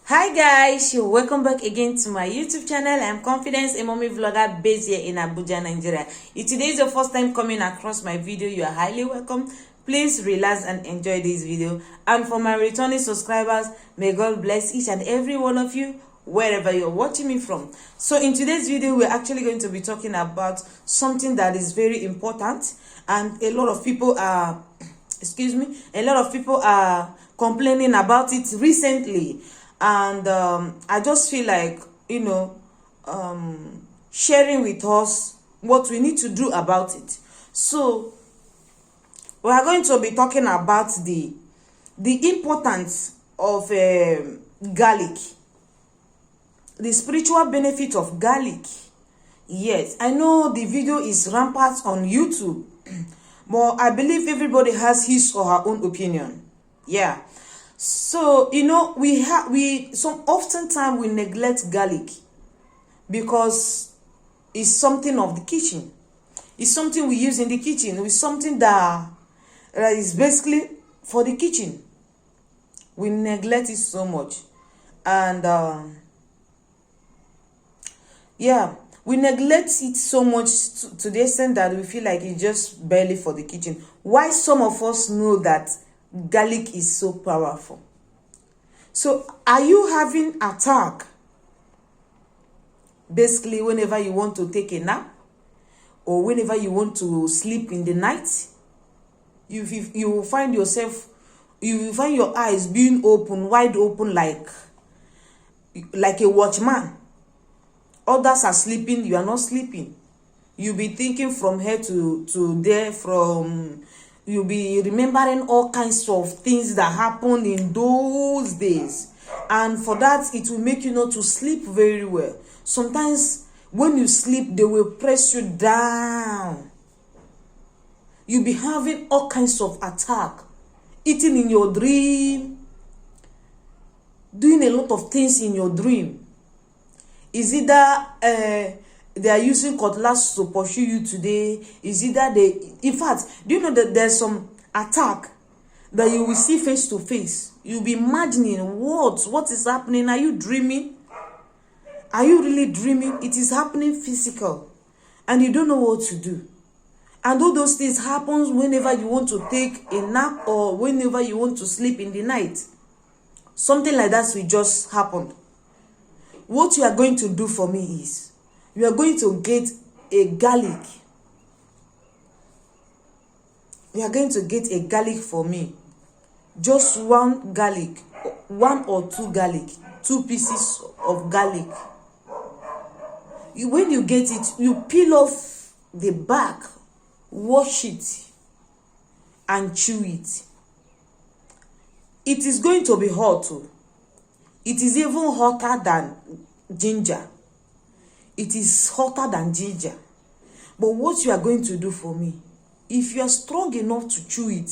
Hi guys, you're welcome back again to my YouTube channel. I'm Confidence, a mommy vlogger based here in Abuja, Nigeria. If today is your first time coming across my video, you are highly welcome. Please relax and enjoy this video. And for my returning subscribers, may God bless each and every one of you wherever you're watching me from. So in today's video, we're actually going to be talking about something that is very important, and a lot of people are complaining about it recently. And I just feel like sharing with us what we need to do about it. So we are going to be talking about the importance of garlic, the spiritual benefit of garlic. Yes, I know the video is rampant on YouTube, but I believe everybody has his or her own opinion. Yeah. So oftentimes we neglect garlic because it's something of the kitchen. It's something we use in the kitchen. It's something that is basically for the kitchen. We neglect it so much, and we neglect it so much to the extent that we feel like it's just barely for the kitchen. Why some of us know that garlic is so powerful. So are you having attack basically whenever you want to take a nap, or whenever you want to sleep in the night? You will find yourself, you will find your eyes being open, wide open, like a watchman. Others are sleeping, you are not sleeping. You'll be thinking from here to there, you'll be remembering all kinds of things that happened in those days. And for that, it will make you not to sleep very well. Sometimes when you sleep, they will press you down. You'll be having all kinds of attack, eating in your dream, doing a lot of things in your dream. Is either they are using cutlass to pursue you today. Is either in fact, do you know that there's some attack that you will see face to face? You'll be imagining what is happening. Are you dreaming? Are you really dreaming? It is happening physical, and you don't know what to do. And all those things happens whenever you want to take a nap, or whenever you want to sleep in the night. Something like that will just happen. What you are going to do for me is, you are going to get a garlic. You are going to get a garlic for me. Just one garlic, one or two garlic, 2 pieces of garlic. When you get it, you peel off the back, wash it, and chew it. It is going to be hot too. It is even hotter than ginger. It is hotter than ginger. But what you are going to do for me, if you are strong enough to chew it,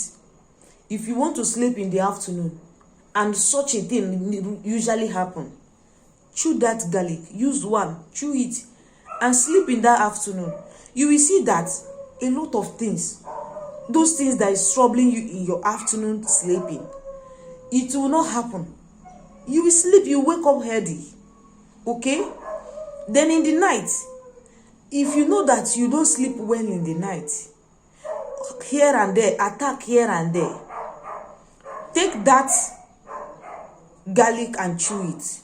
if you want to sleep in the afternoon, and such a thing usually happen, chew that garlic, use one, chew it, and sleep in that afternoon. You will see that a lot of things, those things that is troubling you in your afternoon sleeping, it will not happen. You will sleep, you wake up healthy. Okay? Then in the night, if you know that you don't sleep well in the night, here and there, attack here and there, take that garlic and chew it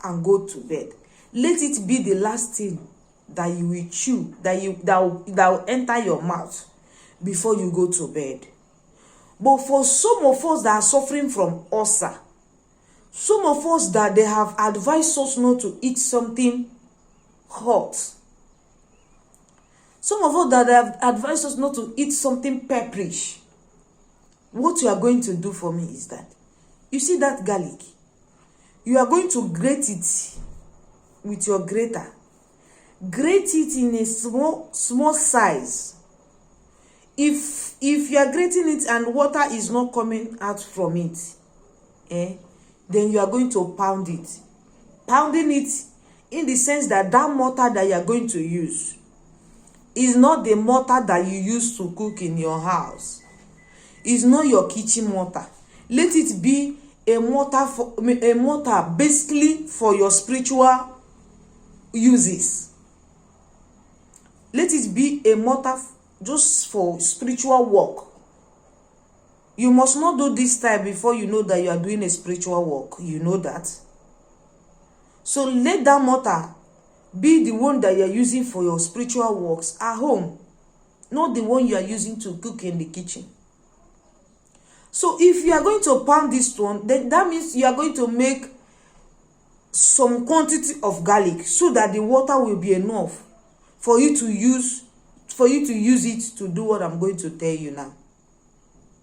and go to bed. Let it be the last thing that you will chew, that will enter your mouth before you go to bed. But for some of us that are suffering from ulcer, some of us that they have advised us not to eat something hot, some of us that have advised us not to eat something pepperish, what you are going to do for me is that, you see that garlic, you are going to grate it with your grater. Grate it in a small size. If you are grating it and water is not coming out from it, then you are going to pound it. Pounding it in the sense that mortar that you are going to use is not the mortar that you use to cook in your house. It's not your kitchen mortar. Let it be a mortar basically for your spiritual uses. Let it be a mortar just for spiritual work. You must not do this type before you know that you are doing a spiritual work. You know that. So let that mortar be the one that you are using for your spiritual works at home, not the one you are using to cook in the kitchen. So if you are going to pound this one, then that means you are going to make some quantity of garlic so that the water will be enough for you to use it to do what I'm going to tell you now.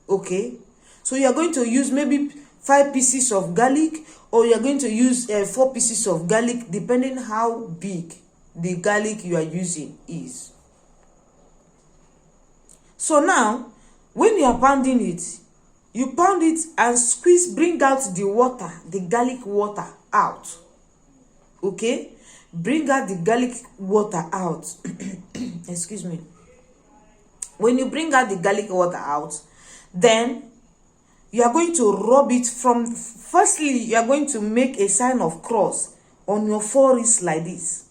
Okay? So you are going to use maybe 5 pieces of garlic, or you are going to use 4 pieces of garlic, depending how big the garlic you are using is. So now, when you are pounding it, you pound it and squeeze, bring out the water, the garlic water out. Okay? Bring out the garlic water out. Excuse me. When you bring out the garlic water out, then you are going to rub it from, firstly, you are going to make a sign of cross on your forehead like this.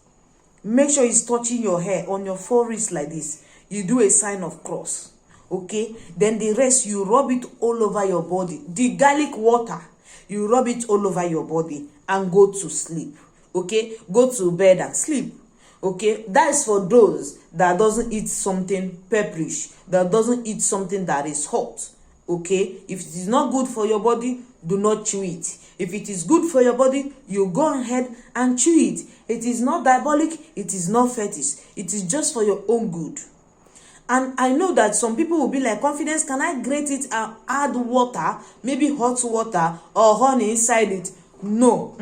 Make sure it's touching your hair on your forehead like this. You do a sign of cross. Okay? Then the rest, you rub it all over your body. The garlic water, you rub it all over your body and go to sleep. Okay? Go to bed and sleep. Okay? That is for those that doesn't eat something pepperish, that doesn't eat something that is hot. Okay? If it is not good for your body, do not chew it. If it is good for your body, you go ahead and chew it. It is not diabolic, it is not fetish. It is just for your own good. And I know that some people will be like, Confidence, can I grate it and add water, maybe hot water or honey inside it? No.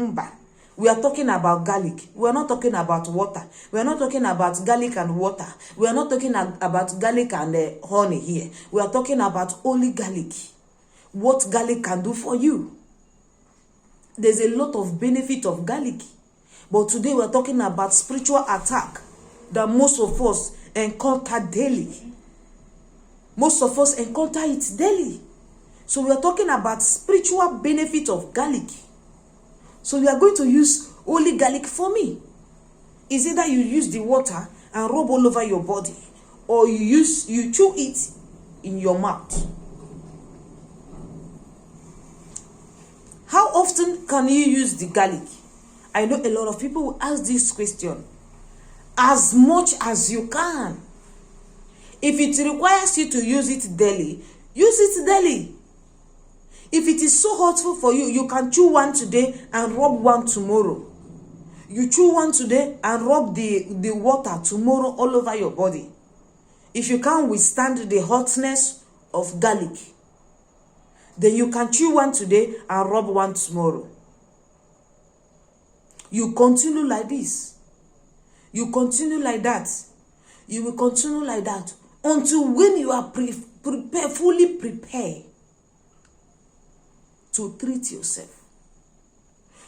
We are talking about garlic. We are not talking about water. We are not talking about garlic and water. We are not talking about garlic and honey here. We are talking about only garlic. What garlic can do for you. There's a lot of benefit of garlic. But today we are talking about spiritual attack that most of us encounter daily. Most of us encounter it daily. So we are talking about spiritual benefit of garlic. So we are going to use only garlic for me. Is it that you use the water and rub all over your body, or you chew it in your mouth? How often can you use the garlic? I know a lot of people will ask this question. As much as you can. If it requires you to use it daily, use it daily. If it is so hurtful for you, you can chew one today and rub one tomorrow. You chew one today and rub the water tomorrow all over your body. If you can't withstand the hotness of garlic, then you can chew one today and rub one tomorrow. You continue like this. You continue like that. You will continue like that until when you are fully prepared to treat yourself.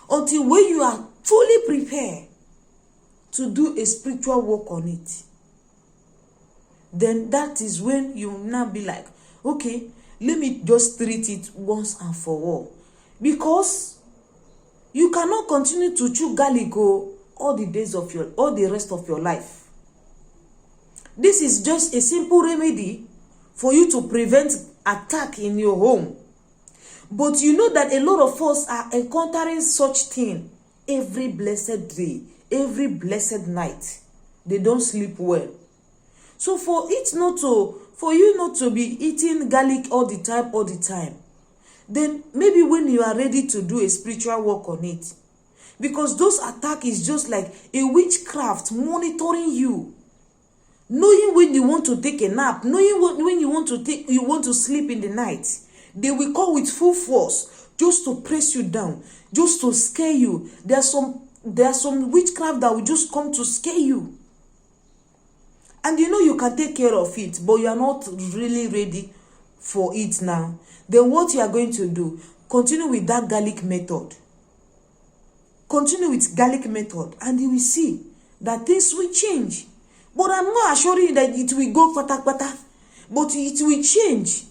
Until when you are fully prepared to do a spiritual work on it. Then that is when you will now be like, okay, let me just treat it once and for all. Because you cannot continue to chew garlic all the rest of your life. This is just a simple remedy for you to prevent attack in your home. But you know that a lot of us are encountering such thing every blessed day, every blessed night. They don't sleep well. So for you not to be eating garlic all the time, then maybe when you are ready to do a spiritual work on it, because those attacks is just like a witchcraft monitoring you, knowing when you want to take a nap, knowing when you want to sleep in the night. They will come with full force just to press you down, just to scare you. There are some witchcraft that will just come to scare you. And you know you can take care of it, but you are not really ready for it now. Then what you are going to do, continue with that garlic method. Continue with garlic method and you will see that things will change. But I'm not assuring you that it will go pata, but it will change.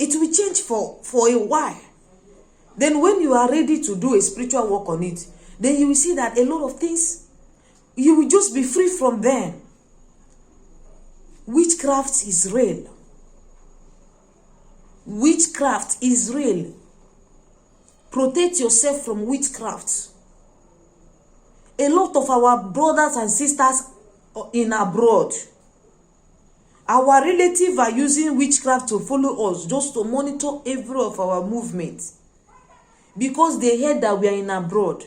It will change for a while. Then when you are ready to do a spiritual work on it, then you will see that a lot of things, you will just be free from them. Witchcraft is real. Witchcraft is real. Protect yourself from witchcraft. A lot of our brothers and sisters in abroad, our relatives are using witchcraft to follow us, just to monitor every of our movements. Because they heard that we are in abroad.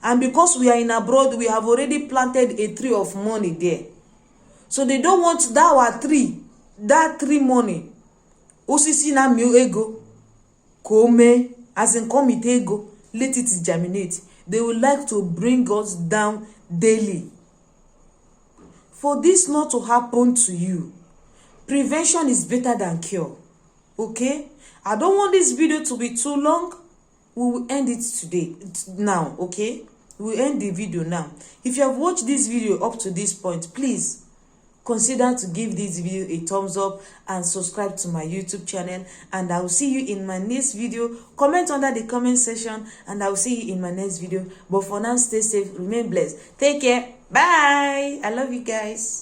And because we are in abroad, we have already planted a tree of money there. So they don't want that our tree, that tree money. Osisi na mi ego, kome, as in come it ego, let it germinate. They would like to bring us down daily. For this not to happen to you, prevention is better than cure. Okay? I don't want this video to be too long. We will end it today, now, okay? We will end the video now. If you have watched this video up to this point, please consider to give this video a thumbs up and subscribe to my YouTube channel. And I will see you in my next video. Comment under the comment section and I will see you in my next video. But for now, stay safe, remain blessed. Take care. Bye. I love you guys.